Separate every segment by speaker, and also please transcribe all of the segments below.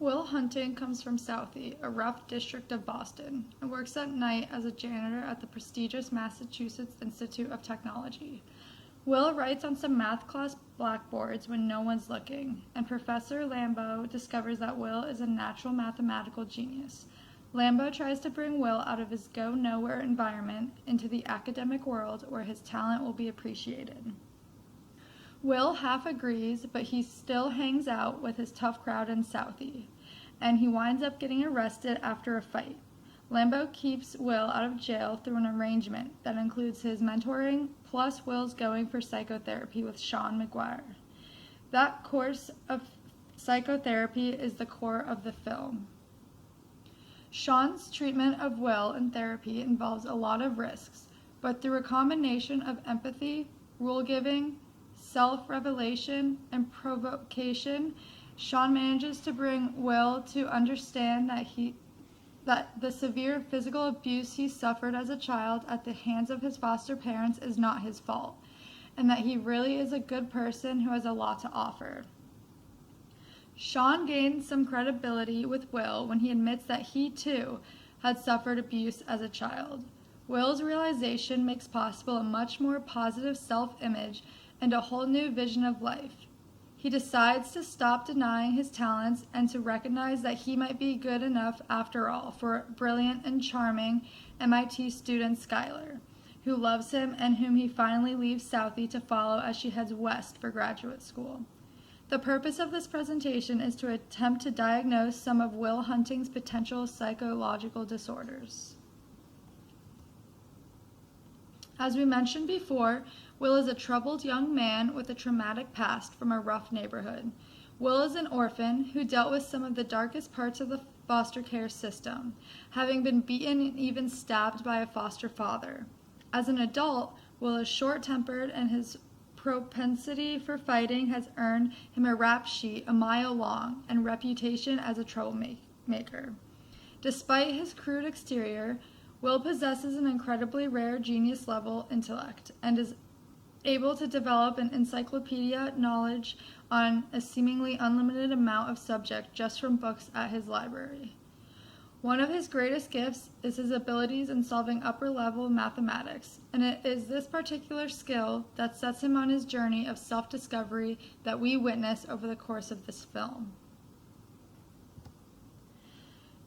Speaker 1: Will Hunting comes from Southie, a rough district of Boston, and works at night as a janitor at the prestigious Massachusetts Institute of Technology. Will writes on some math class blackboards when no one's looking, and Professor Lambeau discovers that Will is a natural mathematical genius. Lambeau tries to bring Will out of his go-nowhere environment into the academic world where his talent will be appreciated. Will half agrees, but he still hangs out with his tough crowd in Southie, and he winds up getting arrested after a fight. Lambeau keeps Will out of jail through an arrangement that includes his mentoring, plus Will's going for psychotherapy with Sean McGuire. That course of psychotherapy is the core of the film. Sean's treatment of Will in therapy involves a lot of risks, but through a combination of empathy, rule-giving, self-revelation, and provocation, Sean manages to bring Will to understand that the severe physical abuse he suffered as a child at the hands of his foster parents is not his fault, and that he really is a good person who has a lot to offer. Sean gains some credibility with Will when he admits that he, too, had suffered abuse as a child. Will's realization makes possible a much more positive self-image and a whole new vision of life. He decides to stop denying his talents and to recognize that he might be good enough after all for brilliant and charming MIT student Skylar, who loves him and whom he finally leaves Southie to follow as she heads west for graduate school. The purpose of this presentation is to attempt to diagnose some of Will Hunting's potential psychological disorders. As we mentioned before, Will is a troubled young man with a traumatic past from a rough neighborhood. Will is an orphan who dealt with some of the darkest parts of the foster care system, having been beaten and even stabbed by a foster father. As an adult, Will is short-tempered, and his propensity for fighting has earned him a rap sheet a mile long and reputation as a troublemaker. Despite his crude exterior, Will possesses an incredibly rare genius-level intellect and is able to develop an encyclopedia knowledge on a seemingly unlimited amount of subject just from books at his library. One of his greatest gifts is his abilities in solving upper-level mathematics, and it is this particular skill that sets him on his journey of self-discovery that we witness over the course of this film.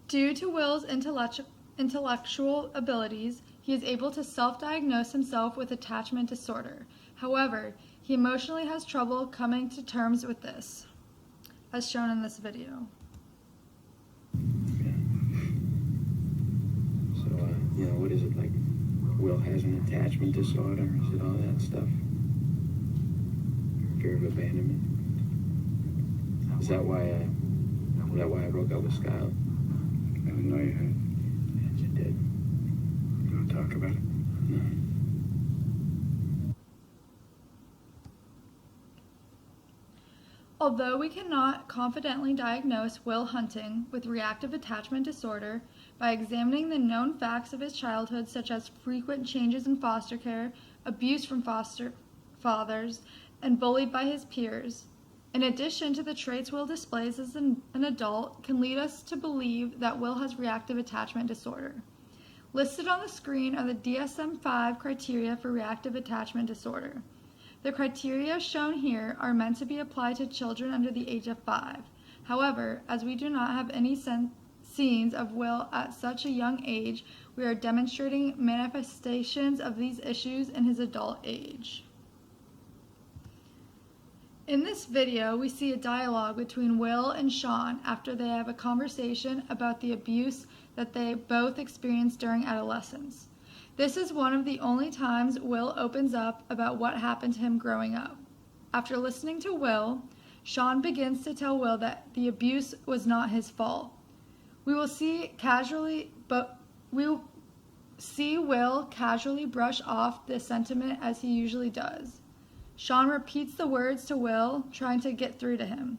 Speaker 1: Due to Will's intellectual abilities, he is able to self-diagnose himself with attachment disorder. However, he emotionally has trouble coming to terms with this, as shown in this video.
Speaker 2: What is it like? Will has an attachment disorder? Is it all that stuff? Fear of abandonment? Is that why I broke up with Skylar?
Speaker 3: I didn't know you had.
Speaker 2: Yes, you did.
Speaker 3: You want to talk about it?
Speaker 2: No.
Speaker 1: Although we cannot confidently diagnose Will Hunting with reactive attachment disorder by examining the known facts of his childhood, such as frequent changes in foster care, abuse from foster fathers, and bullied by his peers, in addition to the traits Will displays as an adult, can lead us to believe that Will has reactive attachment disorder. Listed on the screen are the DSM-5 criteria for reactive attachment disorder. The criteria shown here are meant to be applied to children under the age of 5. However, as we do not have any scenes of Will at such a young age, we are demonstrating manifestations of these issues in his adult age. In this video, we see a dialogue between Will and Sean after they have a conversation about the abuse that they both experienced during adolescence. This is one of the only times Will opens up about what happened to him growing up. After listening to Will, Sean begins to tell Will that the abuse was not his fault. We will see Will casually brush off this sentiment as he usually does. Sean repeats the words to Will, trying to get through to him.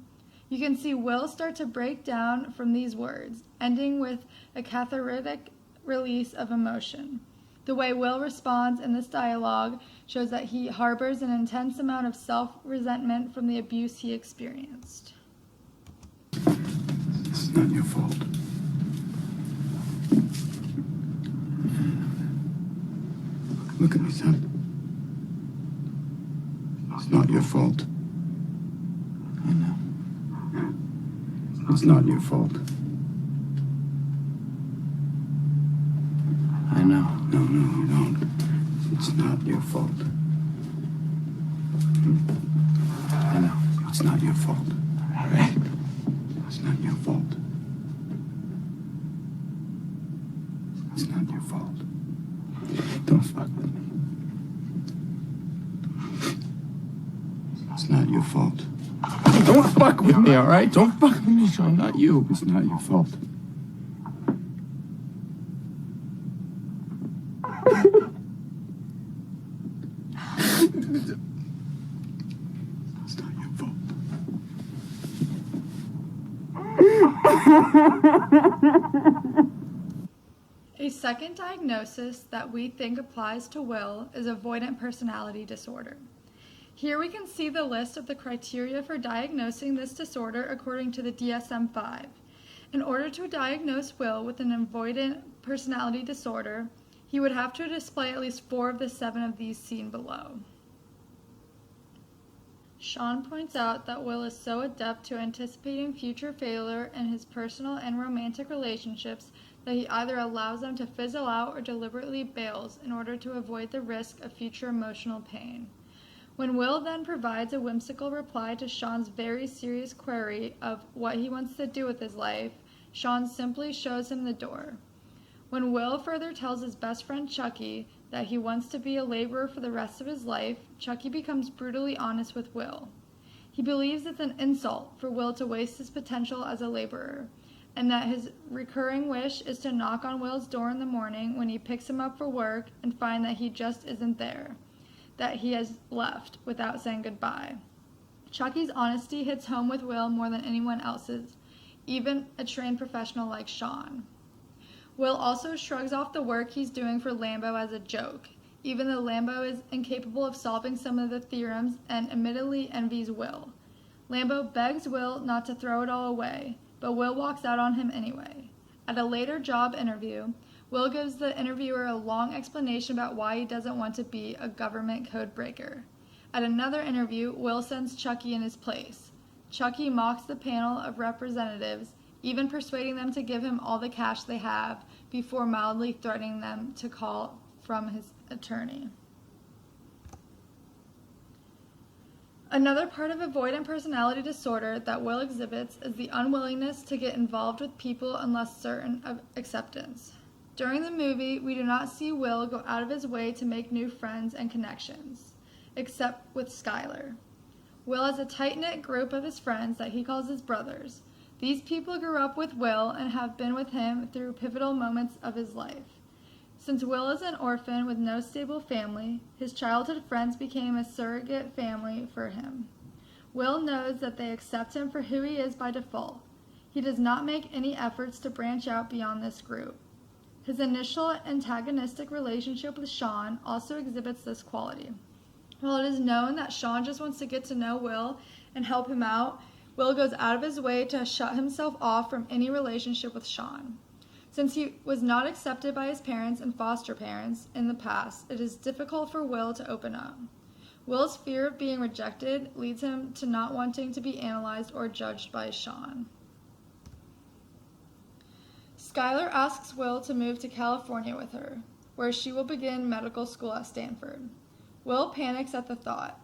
Speaker 1: You can see Will start to break down from these words, ending with a cathartic release of emotion. The way Will responds in this dialogue shows that he harbors an intense amount of self-resentment from the abuse he experienced.
Speaker 3: It's not your fault. Look at me, son. It's not your fault.
Speaker 2: I know.
Speaker 3: It's not your fault.
Speaker 2: I know.
Speaker 3: No, you don't. It's not your fault.
Speaker 2: I know.
Speaker 3: It's not your fault.
Speaker 2: All right.
Speaker 3: It's not your fault. It's not your fault. Don't fuck with me. It's not your fault.
Speaker 2: Don't fuck with me, all right? Don't fuck with me, Sean. Not you.
Speaker 3: It's not your fault. It's not your fault.
Speaker 1: A second diagnosis that we think applies to Will is avoidant personality disorder. Here we can see the list of the criteria for diagnosing this disorder according to the DSM-5. In order to diagnose Will with an avoidant personality disorder, he would have to display at least 4 of the 7 of these seen below. Sean points out that Will is so adept to anticipating future failure in his personal and romantic relationships that he either allows them to fizzle out or deliberately bails in order to avoid the risk of future emotional pain. When Will then provides a whimsical reply to Sean's very serious query of what he wants to do with his life, Sean simply shows him the door. When Will further tells his best friend Chucky that he wants to be a laborer for the rest of his life, Chucky becomes brutally honest with Will. He believes it's an insult for Will to waste his potential as a laborer, and that his recurring wish is to knock on Will's door in the morning when he picks him up for work and find that he just isn't there, that he has left without saying goodbye. Chucky's honesty hits home with Will more than anyone else's, even a trained professional like Sean. Will also shrugs off the work he's doing for Lambo as a joke, even though Lambo is incapable of solving some of the theorems and admittedly envies Will. Lambo begs Will not to throw it all away, but Will walks out on him anyway. At a later job interview, Will gives the interviewer a long explanation about why he doesn't want to be a government code breaker. At another interview, Will sends Chucky in his place. Chucky mocks the panel of representatives, even persuading them to give him all the cash they have before mildly threatening them to call from his attorney. Another part of avoidant personality disorder that Will exhibits is the unwillingness to get involved with people unless certain of acceptance. During the movie, we do not see Will go out of his way to make new friends and connections, except with Skylar. Will has a tight-knit group of his friends that he calls his brothers. These people grew up with Will and have been with him through pivotal moments of his life. Since Will is an orphan with no stable family, his childhood friends became a surrogate family for him. Will knows that they accept him for who he is by default. He does not make any efforts to branch out beyond this group. His initial antagonistic relationship with Sean also exhibits this quality. While it is known that Sean just wants to get to know Will and help him out, Will goes out of his way to shut himself off from any relationship with Sean. Since he was not accepted by his parents and foster parents in the past, it is difficult for Will to open up. Will's fear of being rejected leads him to not wanting to be analyzed or judged by Sean. Skylar asks Will to move to California with her, where she will begin medical school at Stanford. Will panics at the thought.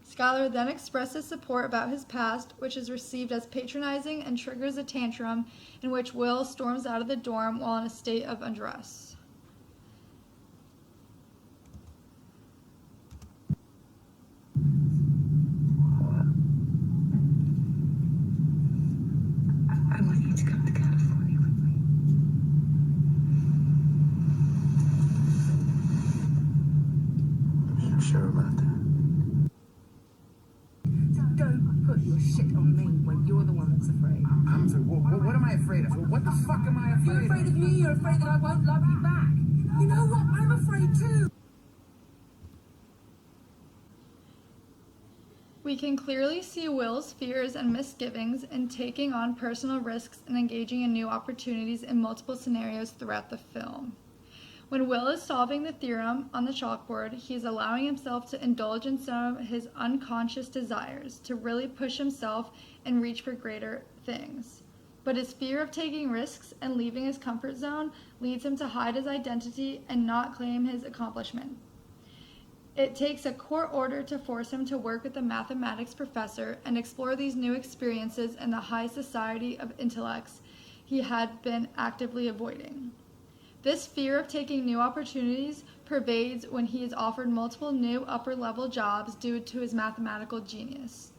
Speaker 1: Skylar then expresses support about his past, which is received as patronizing and triggers a tantrum in which Will storms out of the dorm while in a state of undress.
Speaker 4: I want you to come to California with me.
Speaker 2: You sure about that?
Speaker 4: Don't put your shit on me when you're the one that's afraid.
Speaker 5: I'm afraid. What am I afraid of? What the fuck am I afraid of?
Speaker 4: You're afraid of me, you're afraid that I won't love you back. You know what? I'm afraid too.
Speaker 1: We can clearly see Will's fears and misgivings in taking on personal risks and engaging in new opportunities in multiple scenarios throughout the film. When Will is solving the theorem on the chalkboard, he is allowing himself to indulge in some of his unconscious desires, to really push himself and reach for greater things. But his fear of taking risks and leaving his comfort zone leads him to hide his identity and not claim his accomplishment. It takes a court order to force him to work with a mathematics professor and explore these new experiences in the high society of intellects he had been actively avoiding. This fear of taking new opportunities pervades when he is offered multiple new upper-level jobs due to his mathematical genius.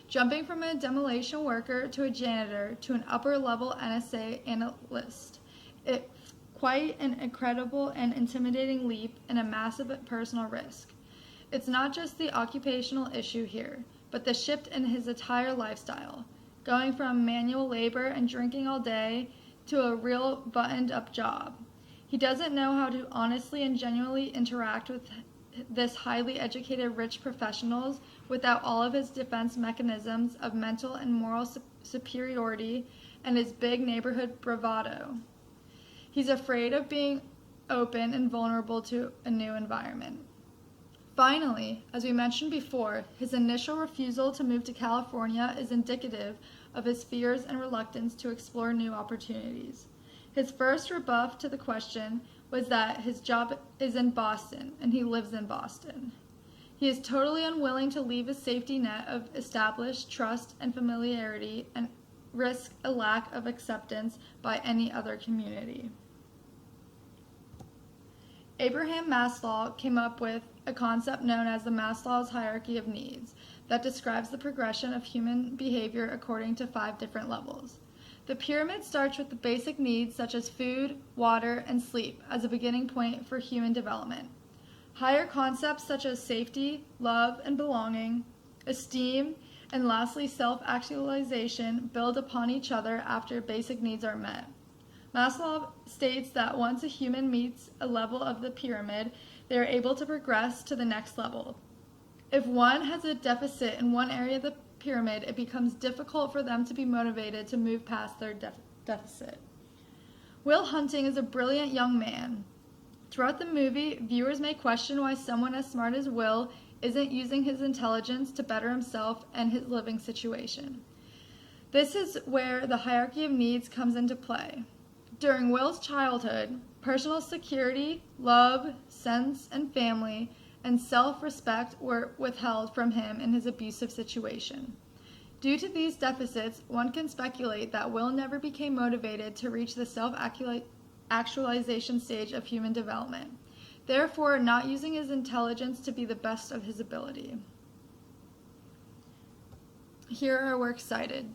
Speaker 1: Jumping from a demolition worker to a janitor to an upper-level NSA analyst, it's quite an incredible and intimidating leap and a massive personal risk. It's not just the occupational issue here, but the shift in his entire lifestyle, going from manual labor and drinking all day to a real buttoned-up job. He doesn't know how to honestly and genuinely interact with this highly educated rich professionals without all of his defense mechanisms of mental and moral superiority and his big neighborhood bravado. He's afraid of being open and vulnerable to a new environment. Finally, as we mentioned before, his initial refusal to move to California is indicative of his fears and reluctance to explore new opportunities. His first rebuff to the question was that his job is in Boston and he lives in Boston. He is totally unwilling to leave his safety net of established trust and familiarity and risk a lack of acceptance by any other community. Abraham Maslow came up with a concept known as the Maslow's hierarchy of needs that describes the progression of human behavior according to 5 different levels. The pyramid starts with the basic needs such as food, water, and sleep as a beginning point for human development. Higher concepts such as safety, love, and belonging, esteem, and lastly self-actualization build upon each other after basic needs are met. Maslow states that once a human meets a level of the pyramid, they are able to progress to the next level. If one has a deficit in one area of the pyramid, it becomes difficult for them to be motivated to move past their deficit. Will Hunting is a brilliant young man. Throughout the movie, viewers may question why someone as smart as Will isn't using his intelligence to better himself and his living situation. This is where the hierarchy of needs comes into play. During Will's childhood, personal security, love, sense, and family, and self-respect were withheld from him in his abusive situation. Due to these deficits, one can speculate that Will never became motivated to reach the self-actualization stage of human development, therefore not using his intelligence to be the best of his ability. Here are works cited.